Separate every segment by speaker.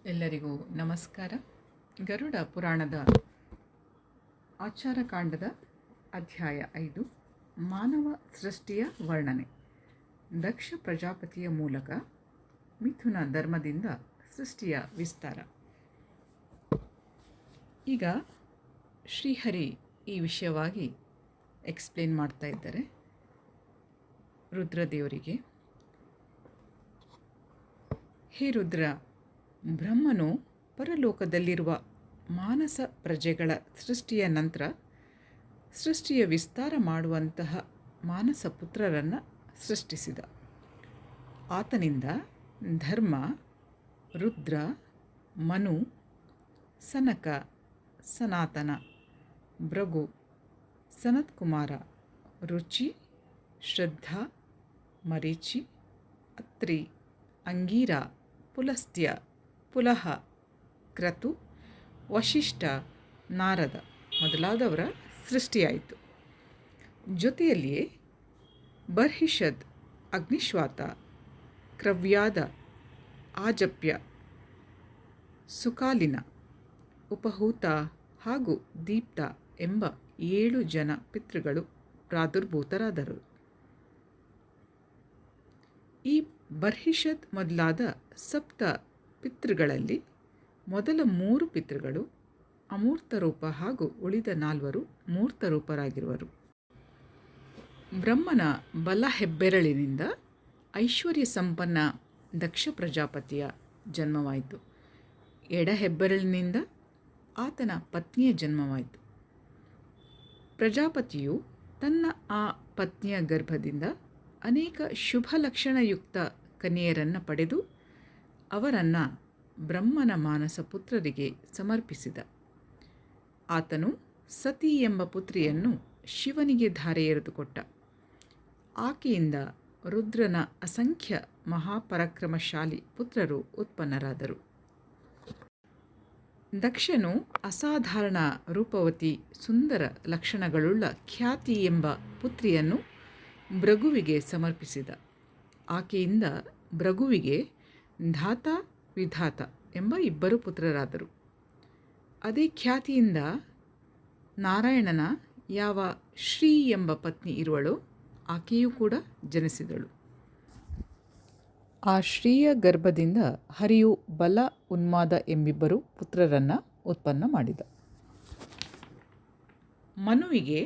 Speaker 1: ಎಲ್ಲರಿಗೂ ನಮಸ್ಕಾರ. ಗರುಡ ಪುರಾಣದ ಆಚಾರಕಾಂಡದ ಅಧ್ಯಾಯ 5 ಮಾನವ ಸೃಷ್ಟಿಯ ವರ್ಣನೆ. ದಕ್ಷ ಪ್ರಜಾಪತಿಯ ಮೂಲಕ ಮಿಥುನ ಧರ್ಮದಿಂದ ಸೃಷ್ಟಿಯ ವಿಸ್ತಾರ. ಈಗ ಶ್ರೀಹರಿ ಈ ವಿಷಯವಾಗಿ ಎಕ್ಸ್ಪ್ಲೇನ್ ಮಾಡ್ತಾ ಇದ್ದಾರೆ ರುದ್ರದೇವರಿಗೆ. ಹೇ ರುದ್ರ, ಬ್ರಹ್ಮನು ಪರಲೋಕದಲ್ಲಿರುವ ಮಾನಸ ಪ್ರಜೆಗಳ ಸೃಷ್ಟಿಯ ನಂತರ ಸೃಷ್ಟಿಯ ವಿಸ್ತಾರ ಮಾಡುವಂತಹ ಮಾನಸ ಪುತ್ರರನ್ನು ಸೃಷ್ಟಿಸಿದ. ಆತನಿಂದ ಧರ್ಮ, ರುದ್ರ, ಮನು, ಸನಕ, ಸನಾತನ, ಭೃಗು, ಸನತ್ಕುಮಾರ, ರುಚಿ, ಶ್ರದ್ಧಾ, ಮರೀಚಿ, ಅತ್ರಿ, ಅಂಗೀರ, ಪುಲಸ್ತ್ಯ, ಪುಲಹ, ಕ್ರತು, ವಶಿಷ್ಠ, ನಾರದ ಮೊದಲಾದವರ ಸೃಷ್ಟಿಯಾಯಿತು. ಜೊತೆಯಲ್ಲಿಯೇ ಬರ್ಹಿಷದ್, ಅಗ್ನಿಶ್ವಾತ, ಕ್ರವ್ಯಾದ, ಆಜಪ್ಯ, ಸುಕಾಲಿನ, ಉಪಹೂತ ಹಾಗೂ ದೀಪ್ತ ಎಂಬ 7 ಜನ ಪಿತೃಗಳು ಪ್ರಾದುರ್ಭೂತರಾದರು. ಈ ಬರ್ಹಿಷದ್ ಮೊದಲಾದ ಸಪ್ತ ಪಿತೃಗಳಲ್ಲಿ ಮೊದಲ 3 ಪಿತೃಗಳು ಅಮೂರ್ತರೂಪ ಹಾಗೂ ಉಳಿದ 4 ಮೂರ್ತರೂಪರಾಗಿರುವರು. ಬ್ರಹ್ಮನ ಬಲ ಹೆಬ್ಬೆರಳಿನಿಂದ ಐಶ್ವರ್ಯ ಸಂಪನ್ನ ದಕ್ಷ ಪ್ರಜಾಪತಿಯ ಜನ್ಮವಾಯಿತು. ಎಡ ಹೆಬ್ಬೆರಳಿನಿಂದ ಆತನ ಪತ್ನಿಯ ಜನ್ಮವಾಯಿತು. ಪ್ರಜಾಪತಿಯು ತನ್ನ ಆ ಪತ್ನಿಯ ಗರ್ಭದಿಂದ ಅನೇಕ ಶುಭ ಲಕ್ಷಣಯುಕ್ತ ಕನ್ಯೆಯರನ್ನು ಪಡೆದು ಅವರನ್ನು ಬ್ರಹ್ಮನ ಮಾನಸ ಪುತ್ರರಿಗೆ ಸಮರ್ಪಿಸಿದ. ಆತನು ಸತಿ ಎಂಬ ಪುತ್ರಿಯನ್ನು ಶಿವನಿಗೆ ಧಾರೆ ಎರೆದುಕೊಟ್ಟ. ಆಕೆಯಿಂದ ರುದ್ರನ ಅಸಂಖ್ಯ ಮಹಾಪರಾಕ್ರಮಶಾಲಿ ಪುತ್ರರು ಉತ್ಪನ್ನರಾದರು. ದಕ್ಷನು ಅಸಾಧಾರಣ ರೂಪವತಿ ಸುಂದರ ಲಕ್ಷಣಗಳುಳ್ಳ ಖ್ಯಾತಿ ಎಂಬ ಪುತ್ರಿಯನ್ನು ಭೃಗುವಿಗೆ ಸಮರ್ಪಿಸಿದ. ಆಕೆಯಿಂದ ಭೃಗುವಿಗೆ ಧಾತ, ವಿಧಾತ ಎಂಬ 2 ಪುತ್ರರಾದರು. ಅದೇ ಖ್ಯಾತಿಯಿಂದ ನಾರಾಯಣನ ಯಾವ ಶ್ರೀ ಎಂಬ ಪತ್ನಿ ಇರುವಳೋ ಆಕೆಯೂ ಕೂಡ ಜನಿಸಿದಳು. ಆ ಶ್ರೀಯ ಗರ್ಭದಿಂದ ಹರಿಯು ಬಲ, ಉನ್ಮಾದ ಎಂಬಿಬ್ಬರು ಪುತ್ರರನ್ನು ಉತ್ಪನ್ನ ಮಾಡಿದ. ಮನುವಿಗೆ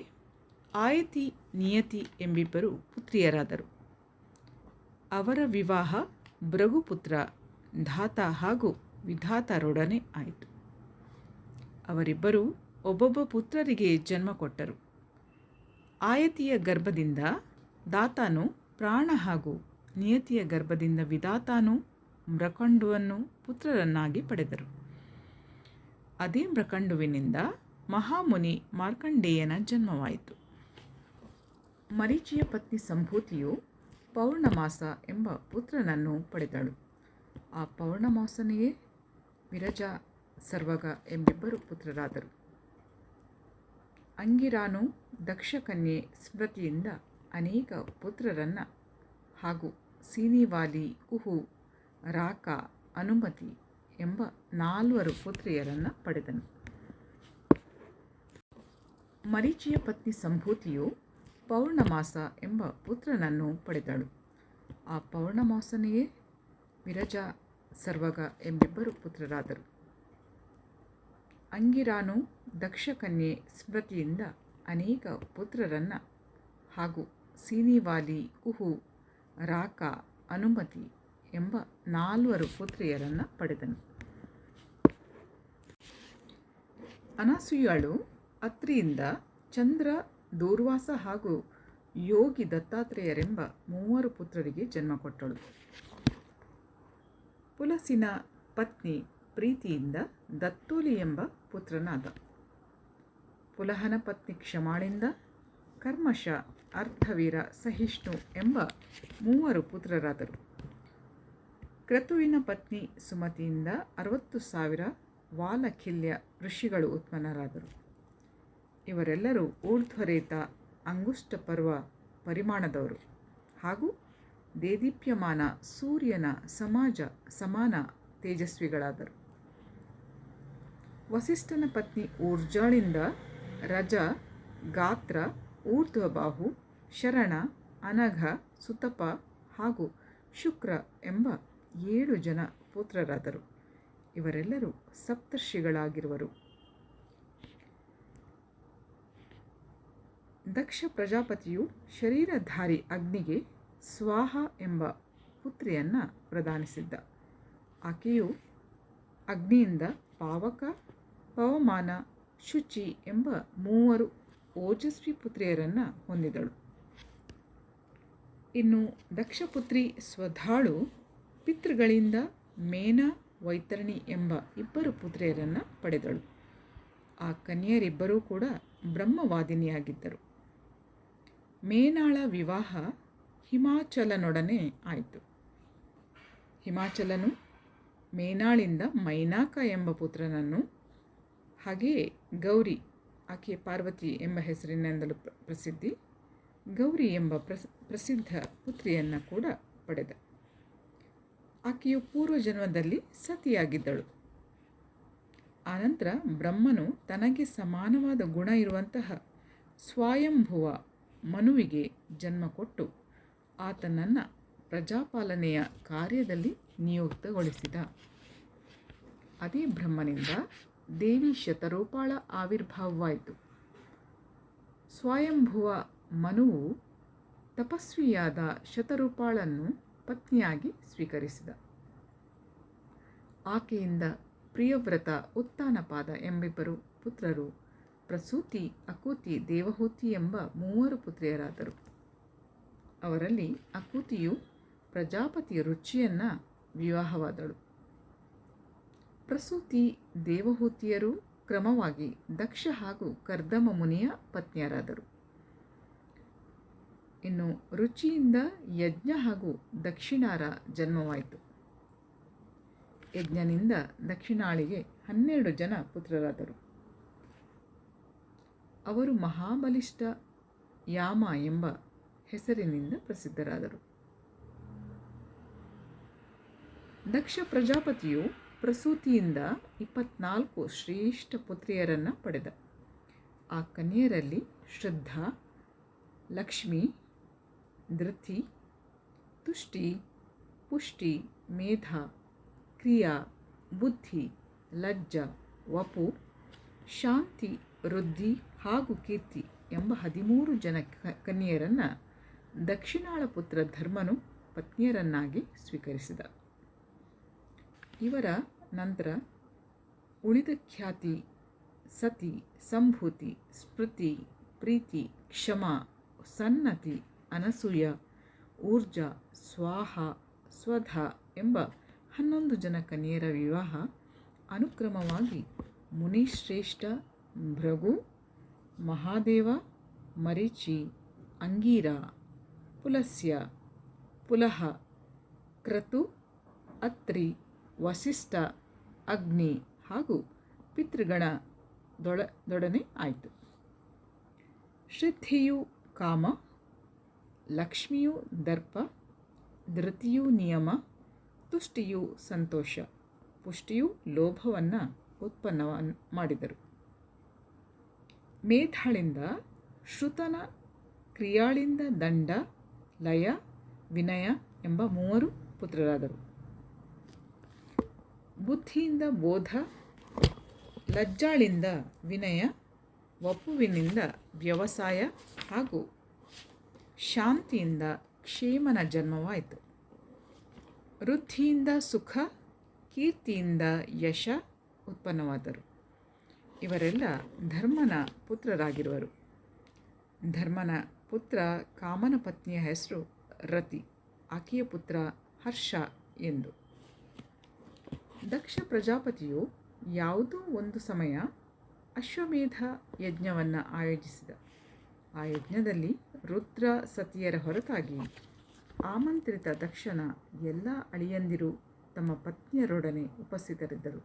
Speaker 1: ಆಯತಿ, ನಿಯತಿ ಎಂಬಿಬ್ಬರು ಪುತ್ರಿಯರಾದರು. ಅವರ ವಿವಾಹ ಭೃಗುಪುತ್ರ ಧಾತ ಹಾಗೂ ವಿಧಾತರೊಡನೆ ಆಯಿತು. ಅವರಿಬ್ಬರು ಒಬ್ಬೊಬ್ಬ ಪುತ್ರರಿಗೆ ಜನ್ಮ ಕೊಟ್ಟರು. ಆಯತಿಯ ಗರ್ಭದಿಂದ ದಾತಾನು ಪ್ರಾಣ ಹಾಗೂ ನಿಯತಿಯ ಗರ್ಭದಿಂದ ವಿಧಾತಾನು ಮೃಕಂಡುವನ್ನು ಪುತ್ರರನ್ನಾಗಿ ಪಡೆದರು. ಅದೇ ಮೃಕಂಡುವಿನಿಂದ ಮಹಾಮುನಿ ಮಾರ್ಕಂಡೇಯನ ಜನ್ಮವಾಯಿತು. ಮರೀಚಿಯ ಪತ್ನಿ ಸಂಭೂತಿಯು ಪೌರ್ಣಮಾಸ ಎಂಬ ಪುತ್ರನನ್ನು ಪಡೆದಳು. ಆ ಪೌರ್ಣಮಾಸನಿಗೆ ವಿರಜ, ಸರ್ವಗ ಎಂಬಿಬ್ಬರು ಪುತ್ರರಾದರು. ಅಂಗಿರಾನು ದಕ್ಷಕನ್ಯೆ ಸ್ಮೃತಿಯಿಂದ ಅನೇಕ ಪುತ್ರರನ್ನು ಹಾಗೂ ಸೀನಿವಾಲಿ, ಕುಹು, ರಾಕ, ಅನುಮತಿ ಎಂಬ 4 ಪುತ್ರಿಯರನ್ನು ಪಡೆದನು. ಮರೀಚಿಯ ಪತ್ನಿ ಸಂಭೂತಿಯು ಪೌರ್ಣಮಾಸ ಎಂಬ ಪುತ್ರನನ್ನು ಪಡೆದಳು. ಆ ಪೌರ್ಣಮಾಸನಿಗೆ ವಿರಜ, ಸರ್ವಗ ಎಂಬಿಬ್ಬರು ಪುತ್ರರಾದರು. ಅಂಗಿರಾನು ದಕ್ಷಕನ್ಯೆ ಸ್ಮೃತಿಯಿಂದ ಅನೇಕ ಪುತ್ರರನ್ನು ಹಾಗೂ ಸೀನಿವಾಲಿ, ಕುಹು, ರಾಕ, ಅನುಮತಿ ಎಂಬ 4 ಪುತ್ರಿಯರನ್ನು ಪಡೆದನು. ಅನಸೂಯಳು ಅತ್ರಿಯಿಂದ ಚಂದ್ರ, ದೂರ್ವಾಸ ಹಾಗೂ ಯೋಗಿ ದತ್ತಾತ್ರೇಯರೆಂಬ 3 ಪುತ್ರರಿಗೆ ಜನ್ಮ ಕೊಟ್ಟಳು. ಪುಲಸಿನ ಪತ್ನಿ ಪ್ರೀತಿಯಿಂದ ದತ್ತೋಲಿ ಎಂಬ ಪುತ್ರನಾದ. ಪುಲಹನ ಪತ್ನಿ ಕ್ಷಮಾಳಿಂದ ಕರ್ಮಶ, ಅರ್ಥವೀರ, ಸಹಿಷ್ಣು ಎಂಬ 3 ಪುತ್ರರಾದರು. ಕ್ರತುವಿನ ಪತ್ನಿ ಸುಮತಿಯಿಂದ 60,000 ವಾಲಖಿಲ್ಯ ಋಷಿಗಳು ಉತ್ಪನ್ನರಾದರು. ಇವರೆಲ್ಲರೂ ಊರ್ಧ್ವರೇತ, ಅಂಗುಷ್ಟ ಪರ್ವ ಪರಿಮಾಣದವರು ಹಾಗೂ ದೇದೀಪ್ಯಮಾನ ಸೂರ್ಯನ ಸಮಾನ ತೇಜಸ್ವಿಗಳಾದರು. ವಸಿಷ್ಠನ ಪತ್ನಿ ಊರ್ಜಾಳಿಂದ ರಜ, ಗಾತ್ರ, ಊರ್ಧ್ವಬಾಹು, ಶರಣ, ಅನಘ, ಸುತಪ ಹಾಗೂ ಶುಕ್ರ ಎಂಬ 7 ಜನ ಪುತ್ರರಾದರು. ಇವರೆಲ್ಲರೂ ಸಪ್ತರ್ಷಿಗಳಾಗಿರುವರು. ದಕ್ಷ ಪ್ರಜಾಪತಿಯು ಶರೀರಧಾರಿ ಅಗ್ನಿಗೆ ಸ್ವಾಹ ಎಂಬ ಪುತ್ರಿಯನ್ನು ಪ್ರದಾನಿಸಿದ್ದ. ಆಕೆಯು ಅಗ್ನಿಯಿಂದ ಪಾವಕ, ಪವಮಾನ, ಶುಚಿ ಎಂಬ 3 ಓಜಸ್ವಿ ಪುತ್ರಿಯರನ್ನು ಹೊಂದಿದಳು. ಇನ್ನು ದಕ್ಷಪುತ್ರಿ ಸ್ವಧಾಳು ಪಿತೃಗಳಿಂದ ಮೇನ, ವೈತರಣಿ ಎಂಬ 2 ಪುತ್ರಿಯರನ್ನು ಪಡೆದಳು. ಆ ಕನ್ಯರಿಬ್ಬರೂ ಕೂಡ ಬ್ರಹ್ಮವಾದಿನಿಯಾಗಿದ್ದರು. ಮೇನಾಳ ವಿವಾಹ ಹಿಮಾಚಲನೊಡನೆ ಆಯಿತು. ಹಿಮಾಚಲನು ಮೇನಾಳಿಂದ ಮೈನಾಕ ಎಂಬ ಪುತ್ರನನ್ನು, ಹಾಗೆಯೇ ಗೌರಿ, ಆಕೆ ಪಾರ್ವತಿ ಎಂಬ ಹೆಸರಿನಿಂದಲೂ ಪ್ರಸಿದ್ಧಿ, ಗೌರಿ ಎಂಬ ಪ್ರಸಿದ್ಧ ಪುತ್ರಿಯನ್ನು ಕೂಡ ಪಡೆದ. ಆಕೆಯು ಪೂರ್ವಜನ್ಮದಲ್ಲಿ ಸತಿಯಾಗಿದ್ದಳು. ಆನಂತರ ಬ್ರಹ್ಮನು ತನಗೆ ಸಮಾನವಾದ ಗುಣ ಇರುವಂತಹ ಸ್ವಯಂಭುವ ಮನುವಿಗೆ ಜನ್ಮ ಕೊಟ್ಟು ಆತನನ್ನು ಪ್ರಜಾಪಾಲನೆಯ ಕಾರ್ಯದಲ್ಲಿ ನಿಯುಕ್ತಗೊಳಿಸಿದ. ಅದೇ ಬ್ರಹ್ಮನಿಂದ ದೇವಿ ಶತರೂಪಾಳ ಆವಿರ್ಭಾವವಾಯಿತು. ಸ್ವಯಂಭುವ ಮನುವು ತಪಸ್ವಿಯಾದ ಶತರೂಪಾಳನ್ನು ಪತ್ನಿಯಾಗಿ ಸ್ವೀಕರಿಸಿದ. ಆಕೆಯಿಂದ ಪ್ರಿಯವ್ರತ, ಉತ್ತಾನಪಾದ ಎಂಬಿಬ್ಬರು ಪುತ್ರರು, ಪ್ರಸೂತಿ, ಅಕೂತಿ, ದೇವಹೂತಿ ಎಂಬ 3 ಪುತ್ರಿಯರಾದರು. ಅವರಲ್ಲಿ ಅಕೂತಿಯು ಪ್ರಜಾಪತಿ ರುಚಿಯನ್ನು ವಿವಾಹವಾದಳು. ಪ್ರಸೂತಿ, ದೇವಹೂತಿಯರು ಕ್ರಮವಾಗಿ ದಕ್ಷ ಹಾಗೂ ಕರ್ದಮ ಮುನಿಯ ಪತ್ನಿಯರಾದರು. ಇನ್ನು ರುಚಿಯಿಂದ ಯಜ್ಞ ಹಾಗೂ ದಕ್ಷಿಣಾರ ಜನ್ಮವಾಯಿತು. ಯಜ್ಞನಿಂದ ದಕ್ಷಿಣಾಳಿಗೆ 12 ಜನ ಪುತ್ರರಾದರು. ಅವರು ಮಹಾಬಲಿಷ್ಠ, ಯಾಮ ಎಂಬ ಹೆಸರಿನಿಂದ ಪ್ರಸಿದ್ಧರಾದರು. ದಕ್ಷ ಪ್ರಜಾಪತಿಯು ಪ್ರಸೂತಿಯಿಂದ 24 ಶ್ರೇಷ್ಠ ಪುತ್ರಿಯರನ್ನು ಪಡೆದ. ಆ ಕನ್ಯರಲ್ಲಿ ಶ್ರದ್ಧಾ, ಲಕ್ಷ್ಮಿ, ಧೃತಿ, ತುಷ್ಟಿ, ಪುಷ್ಟಿ, ಮೇಧ, ಕ್ರಿಯಾ, ಬುದ್ಧಿ, ಲಜ್ಜ, ವಪು, ಶಾಂತಿ, ವೃದ್ಧಿ ಹಾಗೂ ಕೀರ್ತಿ ಎಂಬ 13 ಜನ ಕನ್ಯೆಯರನ್ನು ದಕ್ಷಿಣಾಳ ಪುತ್ರ ಧರ್ಮನು ಪತ್ನಿಯರನ್ನಾಗಿ ಸ್ವೀಕರಿಸಿದ. ಇವರ ನಂತರ ಉಳಿದ ಖ್ಯಾತಿ, ಸತಿ, ಸಂಭೂತಿ, ಸ್ಮೃತಿ, ಪ್ರೀತಿ, ಕ್ಷಮ, ಸನ್ನತಿ, ಅನಸೂಯ, ಊರ್ಜ, ಸ್ವಾಹ, ಸ್ವಧ ಎಂಬ 11 ಜನ ಕನ್ಯೆಯರ ವಿವಾಹ ಅನುಕ್ರಮವಾಗಿ ಮುನಿಶ್ರೇಷ್ಠ, ಭೃಗು, ಮಹಾದೇವ, ಮರೀಚಿ, ಅಂಗೀರ, ಪುಲಸ್ಯ, ಪುಲಹ, ಕ್ರತು, ಅತ್ರಿ, ವಸಿಷ್ಠ, ಅಗ್ನಿ ಹಾಗೂ ಪಿತೃಗಣದೊಡನೆ ಆಯಿತು. ಶ್ರದ್ಧೆಯು ಕಾಮ, ಲಕ್ಷ್ಮಿಯು ದರ್ಪ, ಧೃತಿಯು ನಿಯಮ, ತುಷ್ಟಿಯು ಸಂತೋಷ, ಪುಷ್ಟಿಯು ಲೋಭವನ್ನು ಉತ್ಪನ್ನ ಮಾಡಿದರು. ಮೇಧಾಳಿಂದ ಶ್ರುತನ, ಕ್ರಿಯಾಳಿಂದ ದಂಡ, ಲಯ, ವಿನಯ ಎಂಬ 3 ಪುತ್ರರಾದರು. ಬುದ್ಧಿಯಿಂದ ಬೋಧ, ಲಜ್ಜಾಳಿಂದ ವಿನಯ, ವಪುವಿನಿಂದ ವ್ಯವಸಾಯ ಹಾಗೂ ಶಾಂತಿಯಿಂದ ಕ್ಷೇಮನ ಜನ್ಮವಾಯಿತು. ವೃದ್ಧಿಯಿಂದ ಸುಖ, ಕೀರ್ತಿಯಿಂದ ಯಶ ಉತ್ಪನ್ನವಾದರು. ಇವರೆಲ್ಲ ಧರ್ಮನ ಪುತ್ರರಾಗಿರುವರು. ಧರ್ಮನ ಪುತ್ರ ಕಾಮನ ಪತ್ನಿಯ ಹೆಸರು ರತಿ, ಆಕೆಯ ಪುತ್ರ ಹರ್ಷ ಎಂದು. ದಕ್ಷ ಪ್ರಜಾಪತಿಯು ಯಾವುದೋ ಒಂದು ಸಮಯ ಅಶ್ವಮೇಧ ಯಜ್ಞವನ್ನು ಆಯೋಜಿಸಿದ. ಆ ಯಜ್ಞದಲ್ಲಿ ರುದ್ರ ಸತಿಯರ ಹೊರತಾಗಿ ಆಮಂತ್ರಿತ ದಕ್ಷನ ಎಲ್ಲ ಅಳಿಯಂದಿರು ತಮ್ಮ ಪತ್ನಿಯರೊಡನೆ ಉಪಸ್ಥಿತರಿದ್ದರು.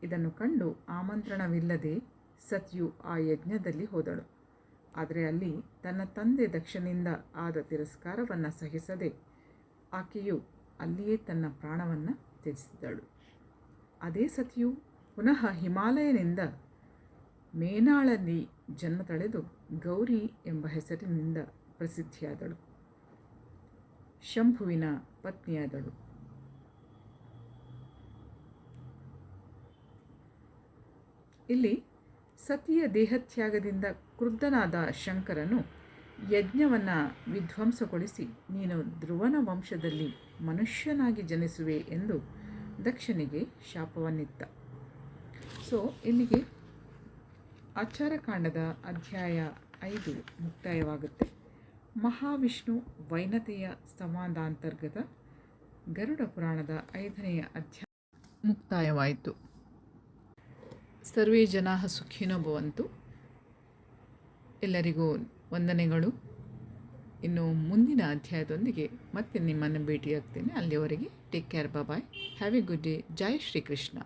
Speaker 1: ಇದನ್ನು ಕಂಡು ಆಮಂತ್ರಣವಿಲ್ಲದೆ ಸತಿಯು ಆ ಯಜ್ಞದಲ್ಲಿ ಹೋದಳು. ಆದರೆ ಅಲ್ಲಿ ತನ್ನ ತಂದೆ ದಕ್ಷನಿಂದ ಆದ ತಿರಸ್ಕಾರವನ್ನು ಸಹಿಸದೆ ಆಕೆಯು ಅಲ್ಲಿಯೇ ತನ್ನ ಪ್ರಾಣವನ್ನು ತ್ಯಜಿಸಿದಳು. ಅದೇ ಸತಿಯು ಪುನಃ ಹಿಮಾಲಯನಿಂದ ಮೇನಾಳಲ್ಲಿ ಜನ್ಮ ತಳೆದು ಗೌರಿ ಎಂಬ ಹೆಸರಿನಿಂದ ಪ್ರಸಿದ್ಧಿಯಾದಳು. ಶಂಭುವಿನ ಪತ್ನಿಯಾದಳು. ಇಲ್ಲಿ ಸತಿಯ ದೇಹತ್ಯಾಗದಿಂದ ಕ್ರುದ್ಧನಾದ ಶಂಕರನು ಯಜ್ಞವನ್ನು ವಿಧ್ವಂಸಗೊಳಿಸಿ ನೀನು ಧ್ರುವನ ವಂಶದಲ್ಲಿ ಮನುಷ್ಯನಾಗಿ ಜನಿಸುವೆ ಎಂದು ದಕ್ಷನಿಗೆ ಶಾಪವನ್ನಿತ್ತ. ಸೊ ಇಲ್ಲಿಗೆ ಆಚಾರಕಾಂಡದ ಅಧ್ಯಾಯ 5 ಮುಕ್ತಾಯವಾಗುತ್ತೆ. ಮಹಾವಿಷ್ಣು ವೈನತೆಯ ಸಂವಾದಾಂತರ್ಗತ ಗರುಡ ಪುರಾಣದ 5ನೆಯ ಅಧ್ಯಾಯ ಮುಕ್ತಾಯವಾಯಿತು. ಸರ್ವೇ ಜನಾಃ ಸುಖಿನೋ ಭವಂತು. ಎಲ್ಲರಿಗೂ ವಂದನೆಗಳು. ಇನ್ನು ಮುಂದಿನ ಅಧ್ಯಾಯದೊಂದಿಗೆ ಮತ್ತೆ ನಿಮ್ಮನ್ನು ಭೇಟಿಯಾಗ್ತೇನೆ. ಅಲ್ಲಿಯವರೆಗೆ take care, bye. Have a good day. ಜೈ ಶ್ರೀಕೃಷ್ಣ.